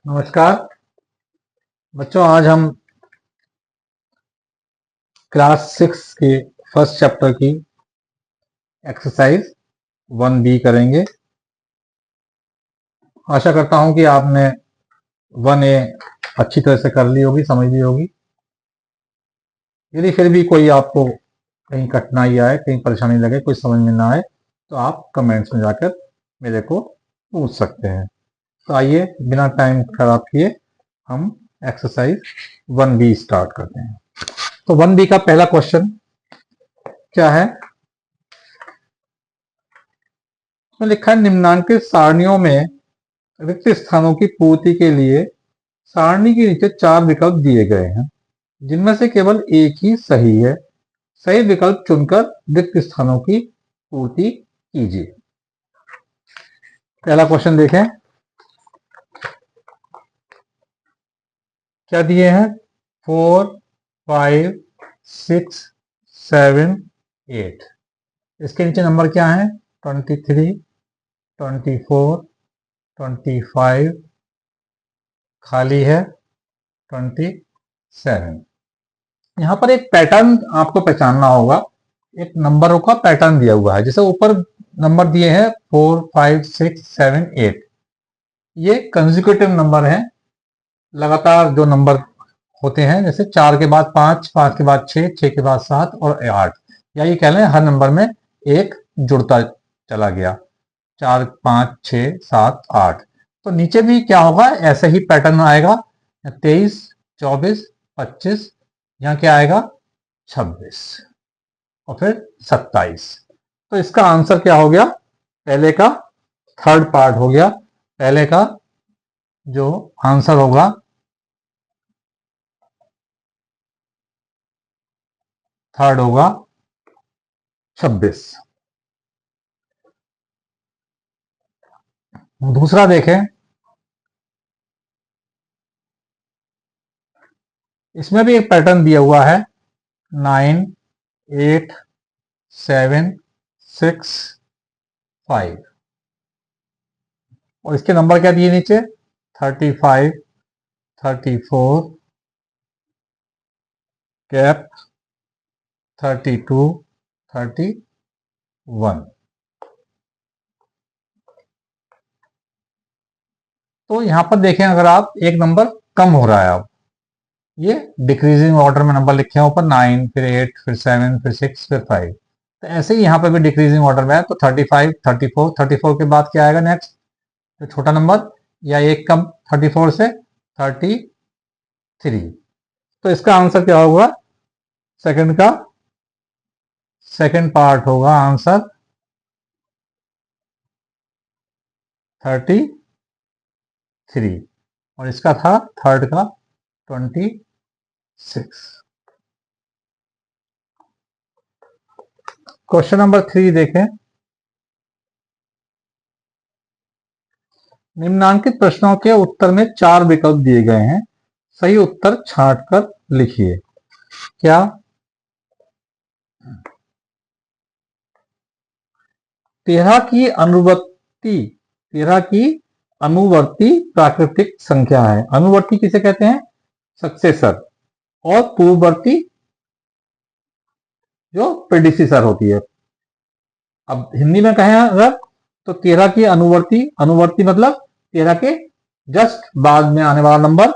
नमस्कार बच्चों, आज हम क्लास 6 के फर्स्ट चैप्टर की एक्सरसाइज 1B करेंगे। आशा करता हूं कि आपने 1A अच्छी तरह से कर ली होगी, समझ ली होगी। यदि फिर भी कोई आपको कहीं कठिनाई आए, कहीं परेशानी लगे, कुछ समझ में ना आए तो आप कमेंट्स में जाकर मेरे को पूछ सकते हैं। तो आइए बिना टाइम खराब किए हम एक्सरसाइज 1B स्टार्ट करते हैं। तो 1B का पहला क्वेश्चन क्या है? उसमें लिखा है निम्नांकित सारणियों में रिक्त स्थानों की पूर्ति के लिए सारणी के नीचे 4 विकल्प दिए गए हैं, जिनमें से केवल एक ही सही है। सही विकल्प चुनकर रिक्त स्थानों की पूर्ति कीजिए। पहला क्वेश्चन देखें, क्या दिए हैं? 4, 5, 6, 7, 8। इसके नीचे नंबर क्या है? 23, 24, 25, खाली है 27। यहां पर एक पैटर्न आपको पहचानना होगा। एक नंबरों का पैटर्न दिया हुआ है। जैसे ऊपर नंबर दिए हैं 4, 5, 6, 7, 8। ये कंसेक्यूटिव नंबर हैं, लगातार जो नंबर होते हैं। जैसे 4 के बाद 5, 5 के बाद 6, 6 के बाद 7 और 8। या ये कह लें हर नंबर में एक जुड़ता चला गया, 4, 5, 6, 7, 8। तो नीचे भी क्या होगा? ऐसे ही पैटर्न आएगा। 23, 24, 25, यहाँ क्या आएगा? 26 और फिर 27। तो इसका आंसर क्या हो गया? पहले का थर्ड पार्ट हो गया। पहले का जो आंसर होगा थर्ड होगा 26। दूसरा देखें, इसमें भी एक पैटर्न दिया हुआ है 9, 8, 7, 6, 5 और इसके नंबर क्या दिए नीचे? 35, 34, कैप 32, 31। तो यहां पर देखें, अगर आप एक नंबर कम हो रहा है, आप ये डिक्रीजिंग ऑर्डर में नंबर लिखे हैं ऊपर 9, फिर 8, फिर 7, फिर 6, फिर 5। तो ऐसे ही यहाँ पे भी डिक्रीजिंग ऑर्डर में है। तो 35, 34, 34 के बाद क्या आएगा नेक्स्ट? तो छोटा नंबर या एक कम 34 से 33। तो इसका आंसर क्या होगा? सेकंड का सेकंड पार्ट होगा आंसर 33 और इसका था थर्ड का 26। क्वेश्चन नंबर 3 देखें। निम्नांकित प्रश्नों के उत्तर में 4 विकल्प दिए गए हैं। सही उत्तर छांटकर लिखिए। क्या? तेरह की अनुवर्ती प्राकृतिक संख्या है। अनुवर्ती किसे कहते हैं? सक्सेसर। और पूर्ववर्ती जो प्रेडिसेसर होती है। अब हिंदी में कहें अगर, तो 13 की अनुवर्ती, अनुवर्ती मतलब 13 के जस्ट बाद में आने वाला नंबर।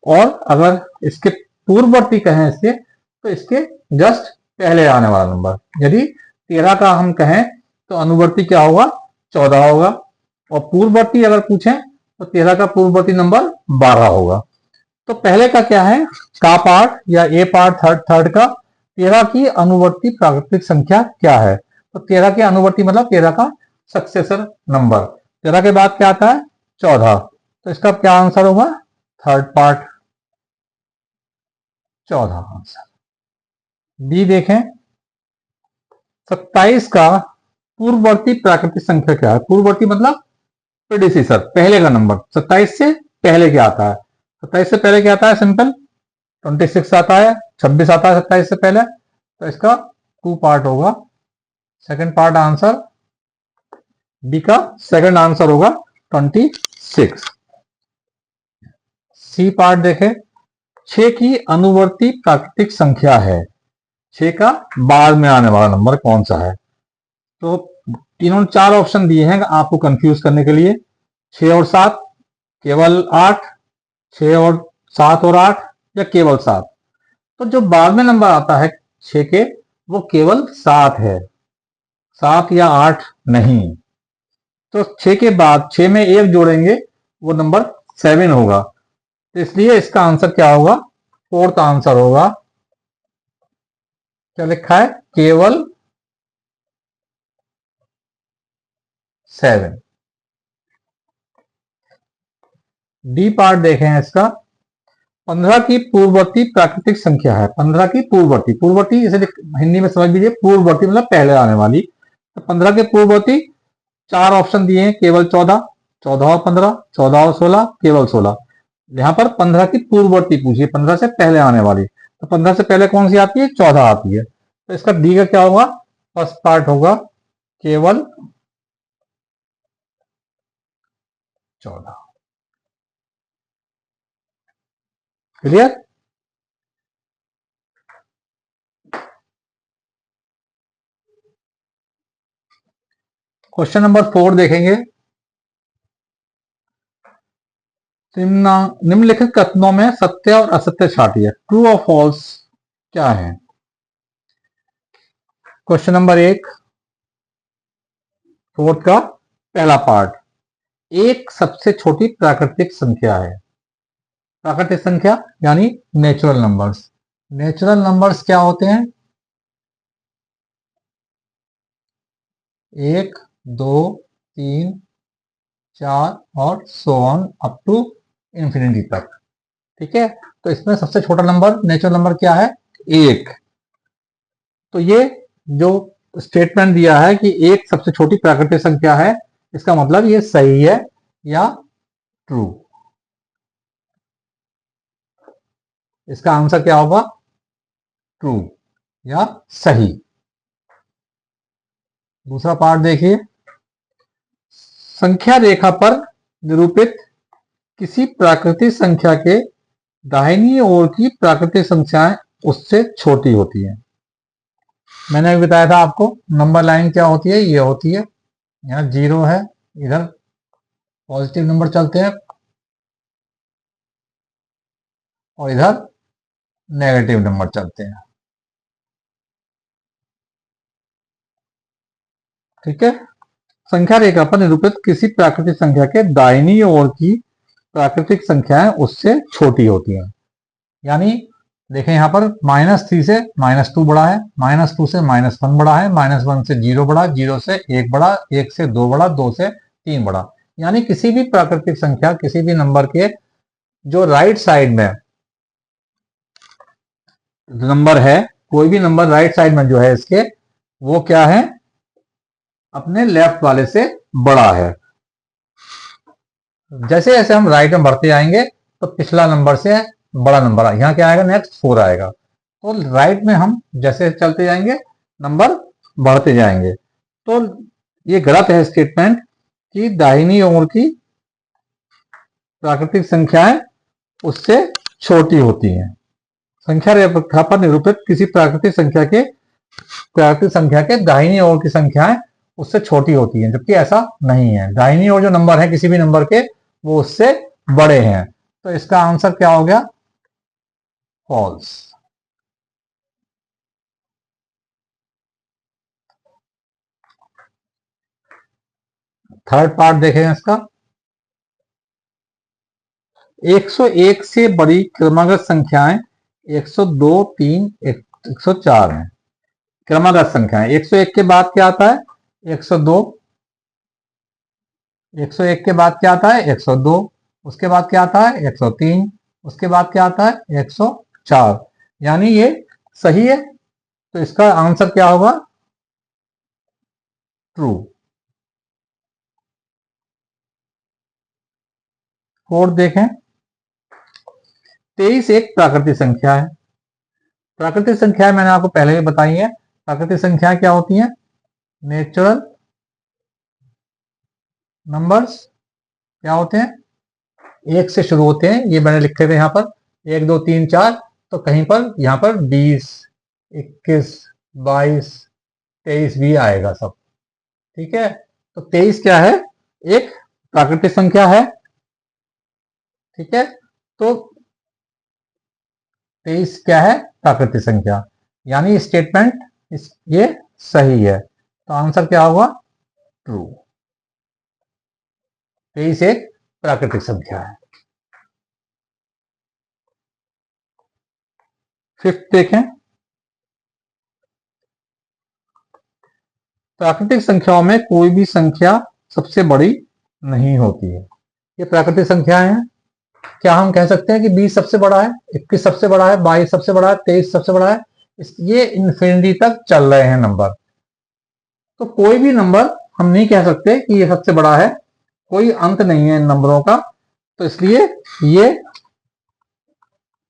और अगर इसके पूर्ववर्ती कहें इसके, तो इसके जस्ट पहले आने वाला नंबर। यदि 13 का हम कहें तो अनुवर्ती क्या होगा? 14 होगा। और पूर्ववर्ती अगर पूछें तो 13 का पूर्ववर्ती नंबर 12 होगा। तो पहले का क्या है? का पार्ट या ए पार्ट थर्ड का 13 की अनुवर्ती प्राकृतिक संख्या क्या है? तो 13 के अनुवर्ती मतलब 13 का सक्सेसर नंबर। 13 के बाद क्या आता है? 14। तो इसका क्या आंसर होगा? Third part 14 answer. बी देखें, 27 का पूर्ववर्ती प्राकृतिक संख्या क्या है? पूर्ववर्ती मतलब प्रेडिसेसर, पहले का नंबर। 27 से पहले क्या आता है? 27 से पहले क्या आता है? सिंपल 26 आता है, 26 आता है 27 से पहले। तो इसका 2 पार्ट होगा। सेकंड पार्ट आंसर बी का सेकंड आंसर होगा 26। सी पार्ट देखें, 6 की अनुवर्ती प्राकृतिक संख्या है। 6 का बाद में आने वाला नंबर कौन सा है? तो इन्होंने 4 ऑप्शन दिए हैं आपको कंफ्यूज करने के लिए। 6 और 7, केवल 8, 6 और 7 और 8, या केवल 7। तो जो बाद में नंबर आता है 6 के, वो केवल 7 है, 7 या 8 नहीं। तो 6 के बाद 6 में 1 जोड़ेंगे, वो नंबर 7 होगा। तो इसलिए इसका आंसर क्या होगा? फोर्थ आंसर होगा, क्या लिखा है? केवल 7। डी पार्ट देखें इसका, 15 की पूर्ववर्ती प्राकृतिक संख्या है। 15 की पूर्ववर्ती, पूर्ववर्ती इसे हिंदी में समझ लीजिए, पूर्ववर्ती मतलब पहले आने वाली। तो 15 के पूर्ववर्ती 4 ऑप्शन दिए हैं, केवल 14, 14 और 15, 14 और 16, केवल 16। यहाँ पर 15 की पूर्ववर्ती पूछिए, 15 से पहले आने वाली। तो 15 से पहले कौन सी आती है? 14 आती है। तो इसका डी का क्या होगा? फर्स्ट पार्ट होगा केवल 14। क्लियर? क्वेश्चन नंबर 4 देखेंगे। निम्नलिखित कथनों में सत्य और असत्य छाटिए, ट्रू और फॉल्स क्या है? क्वेश्चन नंबर 1, फोर्थ का पहला पार्ट, एक सबसे छोटी प्राकृतिक संख्या है। प्राकृतिक संख्या यानी नेचुरल नंबर्स। नेचुरल नंबर्स क्या होते हैं? 1, 2, 3, 4 और so on up to infinity तक। ठीक है, तो इसमें सबसे छोटा नंबर, नेचुरल नंबर क्या है? 1। तो ये जो स्टेटमेंट दिया है कि एक सबसे छोटी प्राकृतिक संख्या है, इसका मतलब ये सही है या ट्रू। इसका आंसर क्या होगा? ट्रू या सही। दूसरा पार्ट देखिए, संख्या रेखा पर निरूपित किसी प्राकृतिक संख्या के दाहिनी ओर की प्राकृतिक संख्याएं उससे छोटी होती हैं। मैंने अभी बताया था आपको, नंबर लाइन क्या होती है? ये होती है, यहाँ 0 है, इधर पॉजिटिव नंबर चलते हैं और इधर नेगेटिव नंबर चलते हैं। ठीक है, संख्या रेखा पर निरूपित किसी प्राकृतिक संख्या के दाहिनी ओर की प्राकृतिक संख्याएं उससे छोटी होती हैं। यानी देखें यहाँ पर -3 से -2 बड़ा है, -2 से -1 बड़ा है, -1 से 0 बड़ा, 0 से 1 बड़ा, 1 से 2 बड़ा, 2 से 3 बड़ा। यानी किसी भी प्राकृतिक संख्या, किसी भी नंबर के जो राइट साइड में नंबर है, कोई भी नंबर राइट साइड में जो है इसके, वो क्या है? अपने लेफ्ट वाले से बड़ा है। जैसे जैसे हम राइट में बढ़ते आएंगे तो पिछला नंबर से बड़ा नंबर आएगा। यहाँ क्या आएगा? नेक्स्ट 4 आएगा। तो राइट में हम जैसे चलते जाएंगे नंबर बढ़ते जाएंगे। तो ये गलत है स्टेटमेंट कि दाहिनी ओर की प्राकृतिक संख्याएं उससे छोटी होती हैं। संख्या रेखा पर निरूपित किसी प्राकृतिक संख्या के दाहिनी ओर की संख्याएं उससे छोटी होती हैं, जबकि ऐसा नहीं है। दाहिनी ओर जो नंबर है किसी भी नंबर के, वो उससे बड़े हैं। तो इसका आंसर क्या हो गया? फॉल्स। थर्ड पार्ट देखें इसका, 101 से बड़ी क्रमागत संख्याएं 102, 3, 104 हैं। क्रमागत संख्याएं 101 के बाद क्या आता है? 102। 101 के बाद क्या आता है? 102। उसके बाद क्या आता है? 103। उसके बाद क्या आता है? 104। यानी ये सही है। तो इसका आंसर क्या होगा? ट्रू। फोर्थ देखें, 23 एक प्राकृतिक संख्या है। प्राकृतिक संख्या मैंने आपको पहले ही बताई है। प्राकृतिक संख्या क्या होती है? नेचुरल नंबर्स क्या होते हैं? 1 से शुरू होते हैं, ये मैंने लिखे थे यहाँ पर 1 2 3 4, तो कहीं पर यहाँ पर 20 21 22 23 भी आएगा सब। ठीक है, तो 23 क्या है, एक प्राकृतिक संख्या है। ठीक है, तो 23 क्या है, प्राकृतिक संख्या, यानी स्टेटमेंट ये सही है। तो आंसर क्या होगा, ट्रू। 23 एक प्राकृतिक संख्या है। फिफ्थ देखें, प्राकृतिक संख्याओं में कोई भी संख्या सबसे बड़ी नहीं होती है। ये प्राकृतिक संख्याएं हैं। क्या हम कह सकते हैं कि 20 सबसे बड़ा है, 21 सबसे बड़ा है, 22 सबसे बड़ा है, 23 सबसे बड़ा है? ये इन्फिनिटी तक चल रहे हैं नंबर। तो कोई भी नंबर हम नहीं कह सकते कि ये सबसे बड़ा है, कोई अंत नहीं है इन नंबरों का। तो इसलिए ये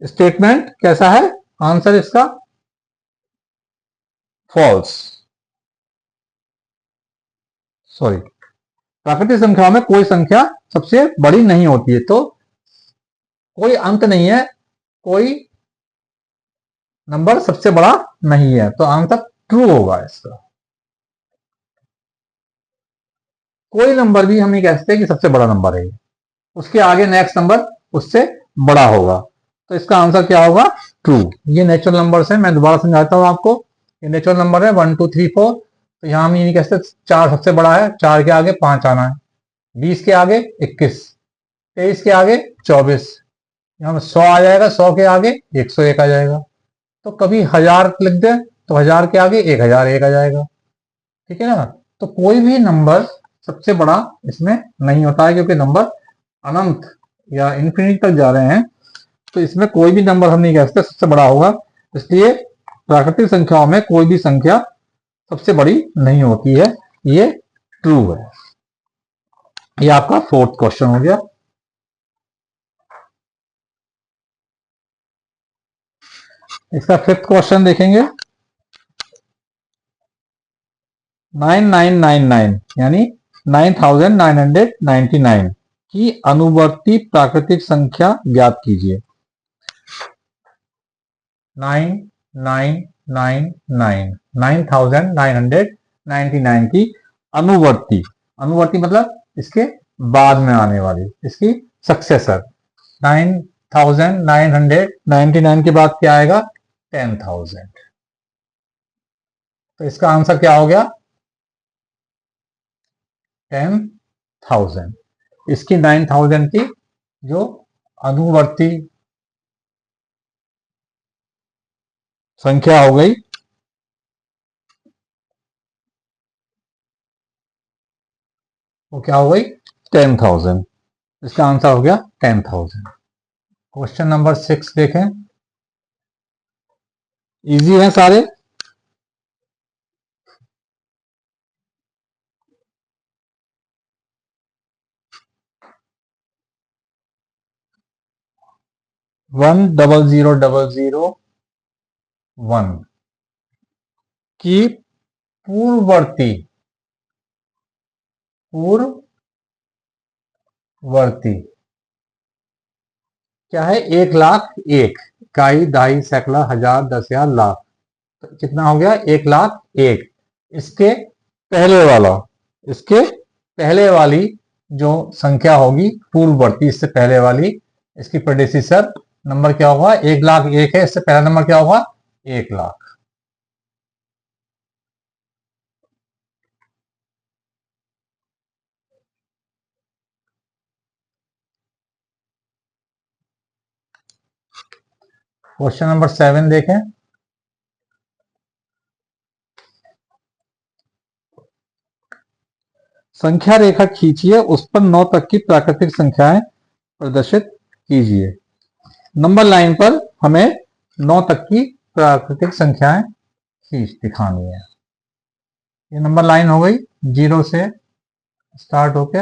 स्टेटमेंट कैसा है, आंसर इसका फॉल्स। सॉरी, प्राकृतिक संख्याओं में कोई संख्या सबसे बड़ी नहीं होती है, तो कोई अंत नहीं है, कोई नंबर सबसे बड़ा नहीं है, तो आंसर ट्रू होगा इसका। कोई नंबर भी हम नहीं कह सकते कि सबसे बड़ा नंबर है, उसके आगे नेक्स्ट नंबर उससे बड़ा होगा, तो इसका आंसर क्या होगा, ट्रू। ये नेचुरल नंबर है, मैं दोबारा समझाता हूं आपको। ये नेचुरल नंबर है 1 2 3 4, तो यहां हम ये नहीं कह सकते 4 सबसे बड़ा है, 4 के आगे 5 आना है, 20 के आगे 21, 23 के आगे 24, यहाँ पर 100 आ जाएगा, 100 के आगे 101 आ जाएगा। तो कभी 1000 लिख दे तो 1000 के आगे 1001 आ जाएगा। ठीक है ना, तो कोई भी नंबर सबसे बड़ा इसमें नहीं होता है, क्योंकि नंबर अनंत या इन्फिनिटी तक जा रहे हैं, तो इसमें कोई भी नंबर हम नहीं कह सकते सबसे बड़ा होगा। इसलिए प्राकृतिक संख्याओं में कोई भी संख्या सबसे बड़ी नहीं होती है, ये ट्रू है। ये आपका फोर्थ क्वेश्चन हो गया। इसका फिफ्थ क्वेश्चन देखेंगे। 9999 यानी 9999 की अनुवर्ती प्राकृतिक संख्या ज्ञात कीजिए। 9999 की अनुवर्ती, अनुवर्ती मतलब इसके बाद में आने वाली, इसकी सक्सेसर। 9999 के बाद क्या आएगा, 10,000। तो इसका आंसर क्या हो गया, 10,000। इसकी 9,000 की जो अनुवर्ती संख्या हो गई, वो क्या हो गई, 10,000। इसका आंसर हो गया 10,000। क्वेश्चन नंबर 6 देखें, इजी है सारे। वन डबल जीरो 1 की पूर्ववर्ती, पूर्ववर्ती क्या है, 1,00,000, एक इकाई दहाई सैकड़ा हजार 10,000 लाख, तो कितना हो गया, 1,00,001। इसके पहले वाला, इसके पहले वाली जो संख्या होगी पूर्ववर्ती, इससे पहले वाली, इसकी प्रेडिसेसर नंबर क्या होगा, 1,00,001 है, इससे पहला नंबर क्या होगा, 1,00,000। क्वेश्चन नंबर 7 देखें। संख्या रेखा खींचिए, उस पर 9 तक की प्राकृतिक संख्याएं प्रदर्शित कीजिए। नंबर लाइन पर हमें 9 तक की प्राकृतिक संख्याएं खींच दिखानी है। ये नंबर लाइन हो गई, 0 से स्टार्ट होके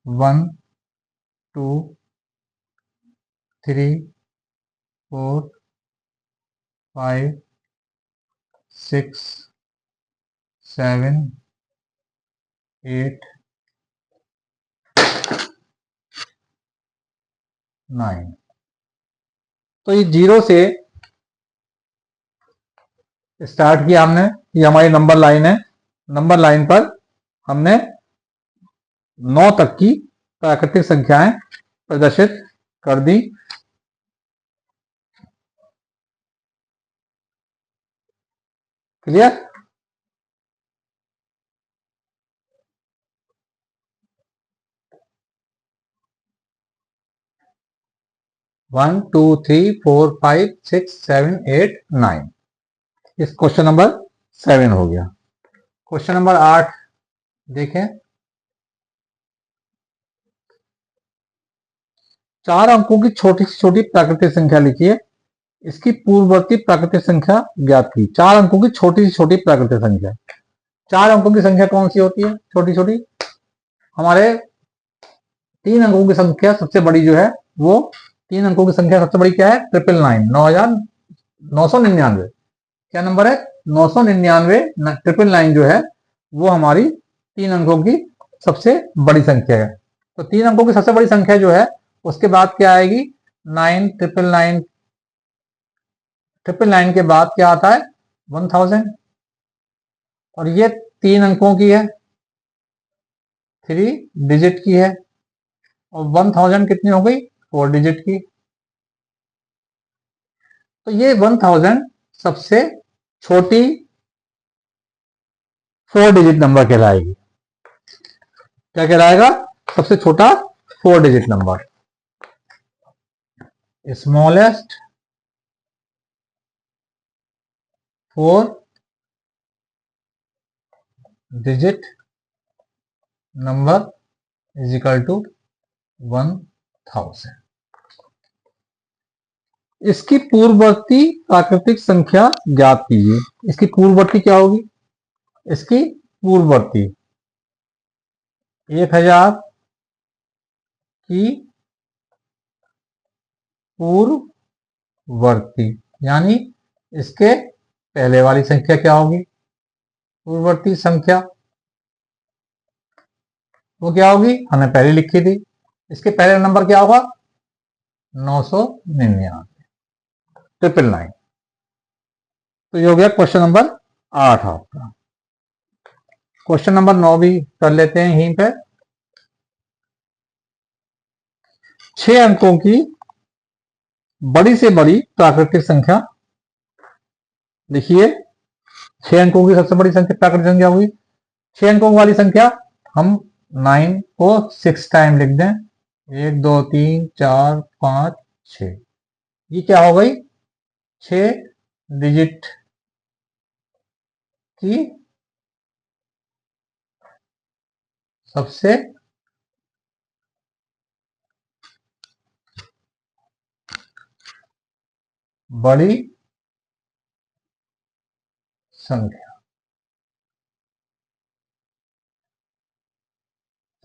1 2 3 4 5 6 7 8 9। तो ये 0 से स्टार्ट किया हमने, ये हमारी नंबर लाइन है। नंबर लाइन पर हमने 9 तक की प्राकृतिक संख्याएं प्रदर्शित कर दी। Clear? One two three four five six seven eight nine. इस क्वेश्चन नंबर 7 हो गया। क्वेश्चन नंबर 8 देखें। 4 अंकों की छोटी से छोटी प्राकृतिक संख्या लिखिए, इसकी पूर्ववर्ती प्राकृतिक संख्या ज्ञात की। 4 अंकों की छोटी से छोटी प्राकृतिक संख्या। 4 अंकों की संख्या कौन सी होती है छोटी छोटी? हमारे 3 अंकों की संख्या सबसे बड़ी जो है वो 3 अंकों की संख्या सबसे बड़ी क्या है? 999, 999। क्या नंबर है? 999। 999 जो है वो हमारी 3 अंकों की सबसे बड़ी संख्या है। तो 3 अंकों की सबसे बड़ी संख्या जो है उसके बाद क्या आएगी? 9, 999। 999 के बाद क्या आता है? 1000। और ये 3 अंकों की है, 3 डिजिट की है। और 1000 कितनी हो गई? 4 डिजिट की। तो ये 1000 सबसे छोटी 4 डिजिट नंबर कहलाएगी। क्या कहलाएगा? सबसे छोटा 4 digit number. Smallest 4 digit number is equal to 1000। इसकी पूर्ववर्ती प्राकृतिक संख्या ज्ञात कीजिए। इसकी पूर्ववर्ती क्या होगी? इसकी पूर्ववर्ती 1000 की पूर्ववर्ती, यानी इसके पहले वाली संख्या क्या होगी? पूर्ववर्ती संख्या वो क्या होगी? हमने पहले लिखी थी। इसके पहले नंबर क्या होगा? 999, 999। तो ये हो गया क्वेश्चन नंबर 8 आपका। क्वेश्चन नंबर 9 भी कर लेते हैं यहीं पे। 6 अंकों की बड़ी से बड़ी प्राकृतिक संख्या लिखिए। 6 अंकों की सबसे बड़ी संख्या प्राकृतिक संख्या हुई 6 अंकों वाली संख्या। हम 9 को 6 टाइम लिख दें। 1 2 3 4 5 6। ये क्या हो गई? 6 डिजिट की सबसे बड़ी संख्या।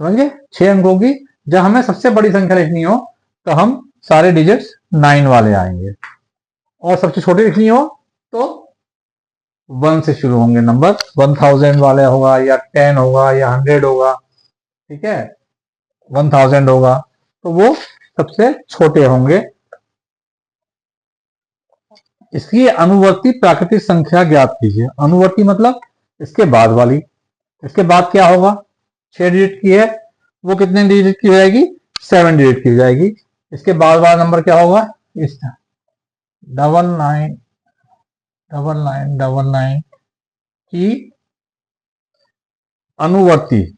समझे? 6 अंकों की जब हमें सबसे बड़ी संख्या लिखनी हो तो हम सारे डिजिट्स 9 वाले आएंगे, और सबसे छोटी लिखनी हो तो 1 से शुरू होंगे नंबर। 1000 वाले होगा या 10 होगा या 100 होगा, ठीक है, 1000 होगा तो वो सबसे छोटे होंगे। इसकी अनुवर्ती प्राकृतिक संख्या ज्ञात कीजिए। अनुवर्ती मतलब इसके बाद वाली। इसके बाद क्या होगा? 6 डिजिट की है, वो कितने डिजिट की हो जाएगी? 7 डिजिट की हो जाएगी। इसके बाद वाला नंबर क्या होगा? इस 999999 की अनुवर्ती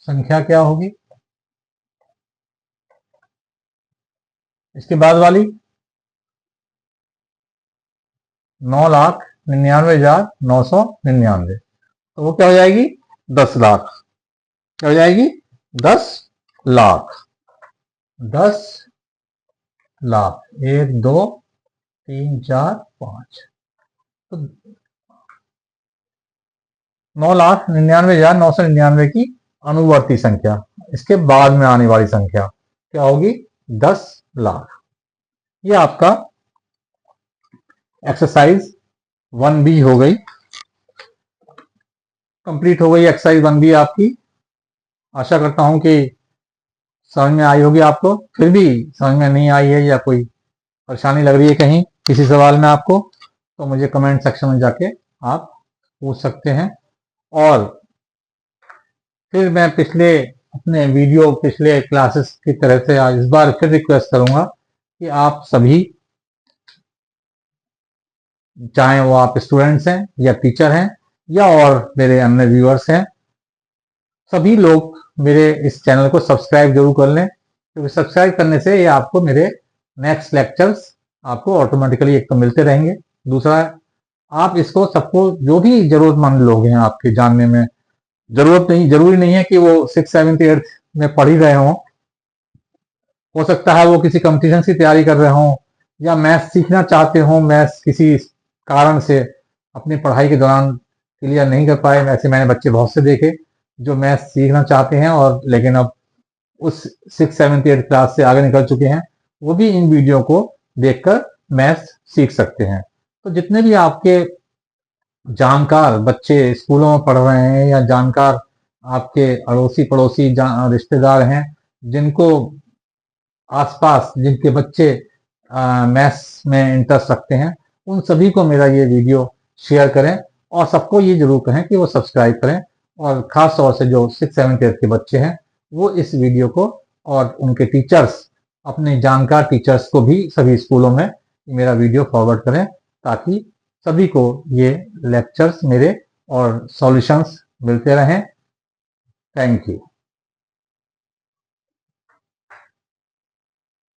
संख्या क्या होगी? इसके बाद वाली 9,99,999, तो वो क्या हो जाएगी? 10 लाख। क्या हो जाएगी? 10 लाख। 10 लाख। 1 2 3 4 5। तो 9,99,999 की अनुवर्ती संख्या। इसके बाद में आने वाली संख्या क्या होगी? 10 लाख। ये आपका एक्सरसाइज 1B हो गई। कंप्लीट हो गई एक्सरसाइज 1 भी आपकी। आशा करता हूं कि समझ में आई होगी आपको। फिर भी समझ में नहीं आई है या कोई परेशानी लग रही है कहीं किसी सवाल में आपको, तो मुझे कमेंट सेक्शन में जाके आप पूछ सकते हैं। और फिर मैं पिछले क्लासेस की तरह से आज इस बार फिर रिक्वेस्ट करूंगा कि आप सभी, चाहे वो आप स्टूडेंट्स हैं या टीचर हैं या और मेरे अन्य व्यूअर्स हैं, सभी लोग मेरे इस चैनल को सब्सक्राइब जरूर कर लें, क्योंकि सब्सक्राइब करने से ये आपको मेरे नेक्स्ट लेक्चर्स आपको ऑटोमेटिकली एक तो मिलते रहेंगे। दूसरा, आप इसको सबको, जो भी जरूरतमंद लोग हैं आपके जानने में, जरूरी नहीं है कि वो 6th 7th 8th में पढ़ ही रहे हों। हो सकता है वो किसी कंपटीशन की तैयारी कर रहे हों या मैथ्स सीखना चाहते हों, मैथ्स किसी कारण से अपनी पढ़ाई के दौरान क्लियर नहीं कर पाए। ऐसे मैंने बच्चे बहुत से देखे जो मैथ्स सीखना चाहते हैं और लेकिन अब उस 6th 7th 8th क्लास से आगे निकल चुके हैं, वो भी इन वीडियो को देखकर मैथ्स सीख सकते हैं। तो जितने भी आपके जानकार बच्चे स्कूलों में पढ़ रहे हैं या जानकार आपके अड़ोसी पड़ोसी रिश्तेदार हैं, जिनको आसपास जिनके बच्चे मैथ्स में इंटरेस्ट रखते हैं, उन सभी को मेरा ये वीडियो शेयर करें और सबको ये जरूर कहें कि वो सब्सक्राइब करें। और खास तौर से जो 6th 7th 8th के बच्चे हैं, वो इस वीडियो को और उनके टीचर्स, अपने जानकार टीचर्स को भी सभी स्कूलों में मेरा वीडियो फॉरवर्ड करें, ताकि सभी को ये लेक्चर्स मेरे और सॉल्यूशंस मिलते रहें। Thank you.